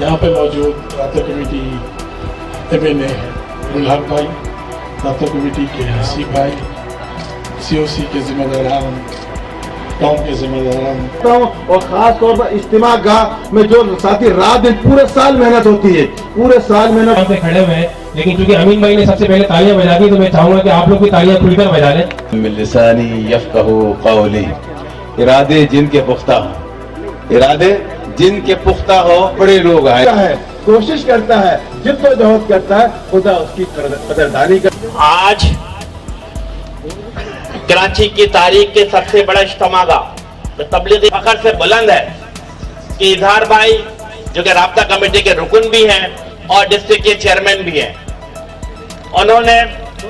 यहाँ पे मौजूद राता कमेटी MNA गुलहर भाई, राता कमेटी के हसीब भाई, COC के जिम्मेदारान, टाउन के जिम्मेदारान और खास तौर पर इज्तिमा गाह में जो साथी रात दिन पूरे साल मेहनत होती है, पूरे साल मेहनत पे खड़े हुए हैं, लेकिन क्योंकि अमीन भाई ने सबसे पहले तालियां बजा दी तो मैं चाहूंगा कि आप लोग भी तालियां खुलकर बजा लें। मिन लिसानी यफ़क़हू क़ौली, इरादे जिनके पुख्ता हो, इरादे जिनके पुख्ता हो, बड़े लोग आए है, कोशिश करता है, जिद्दोजहद करता है, खुदा उसकी कदरदानी करता है। आज कराची की तारीख के सबसे बड़ा इज्तिमा तबलीगी फखर से बुलंद है कि इजहार भाई जो कि राब्ता कमेटी के रुकन भी हैं और डिस्ट्रिक्ट के चेयरमैन भी हैं, उन्होंने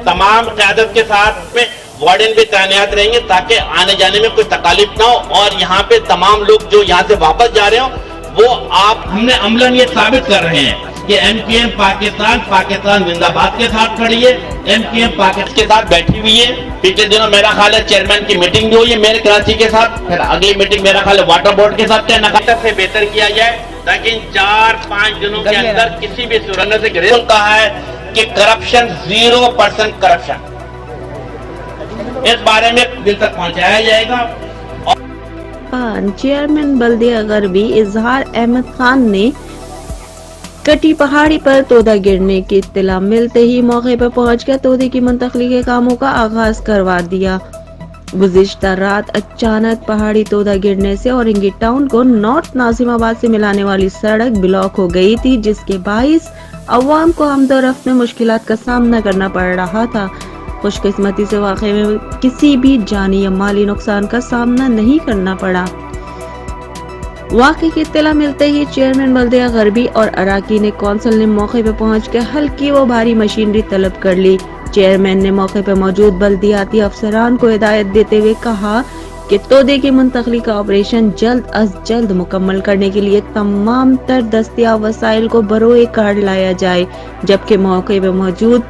तमाम क़यादत के साथ में वार्डन भी तैनात रहेंगे ताकि आने जाने में कोई तकलीफ ना हो, और यहाँ पे तमाम लोग जो यहाँ से वापस जा रहे हो वो आप हमने अमलन ये साबित कर रहे हैं कि MKM पाकिस्तान जिंदाबाद के साथ खड़ी है, MKM पाकिस्तान के साथ बैठी हुई है। पिछले दिनों मेरा ख्याल है चेयरमैन की मीटिंग भी हुई है मेरे कराची के साथ, फिर अगली मीटिंग मेरा ख्याल है वाटर बोर्ड के साथ नकाता से बेहतर किया जाए ताकि इन 4-5 दिनों के अंदर किसी भी सूरत से गिरे। कहा है कि करप्शन 0% करप्शन, इस बारे में दिल तक पहुंचाया जाएगा। चेयरमैन बल्दिया गरबी इजहार अहमद खान ने कटी पहाड़ी पर तोदा गिरने की इत्तला मिलते ही मौके पर पहुंचकर तोदे की मुंतकली के कामों का आगाज करवा दिया। गुज़िश्ता रात अचानक पहाड़ी तोदा गिरने से औरंगी टाउन को नॉर्थ नाजिमाबाद से मिलाने वाली सड़क ब्लॉक हो गई थी, जिसके बाइस अवाम को हमदोरफ्त में मुश्किलात का सामना करना पड़ रहा था। खुशकिस्मती से वाक़े में किसी भी जानी या माली नुकसान का सामना नहीं करना पड़ा। वाक़े की इत्तला मिलते ही चेयरमैन बल्दिया गरबी और अराकीन ने कौंसिल ने मौके पर पहुंचकर हल्की व भारी मशीनरी तलब कर ली। चेयरमैन ने मौके पर मौजूद बल्दियाती अफसरान को हिदायत देते हुए कहा कि तोदे की मुंतकली का ऑपरेशन जल्द अज जल्द मुकम्मल करने के लिए तमाम तर दस्तियाब वसाइल को बरोए कार लाया जाए, जबकि मौके पर मौजूद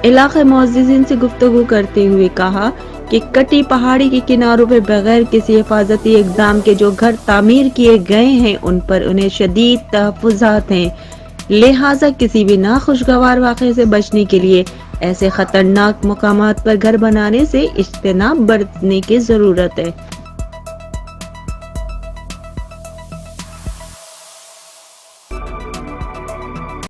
इलाके मुअज़्ज़िज़ीन से गुफ्तगू करते हुए कहा कि कटी पहाड़ी के किनारों पे बगैर किसी हिफाजती इक़दाम के जो घर तामीर किए गए हैं उन पर उन्हें शदीद तहफ़्फ़ुज़ात हैं, लिहाजा किसी भी नाखुशगवार वाक़े से बचने के लिए ऐसे खतरनाक मकामात पर घर बनाने से इज्तिनाब बरतने की ज़रूरत है।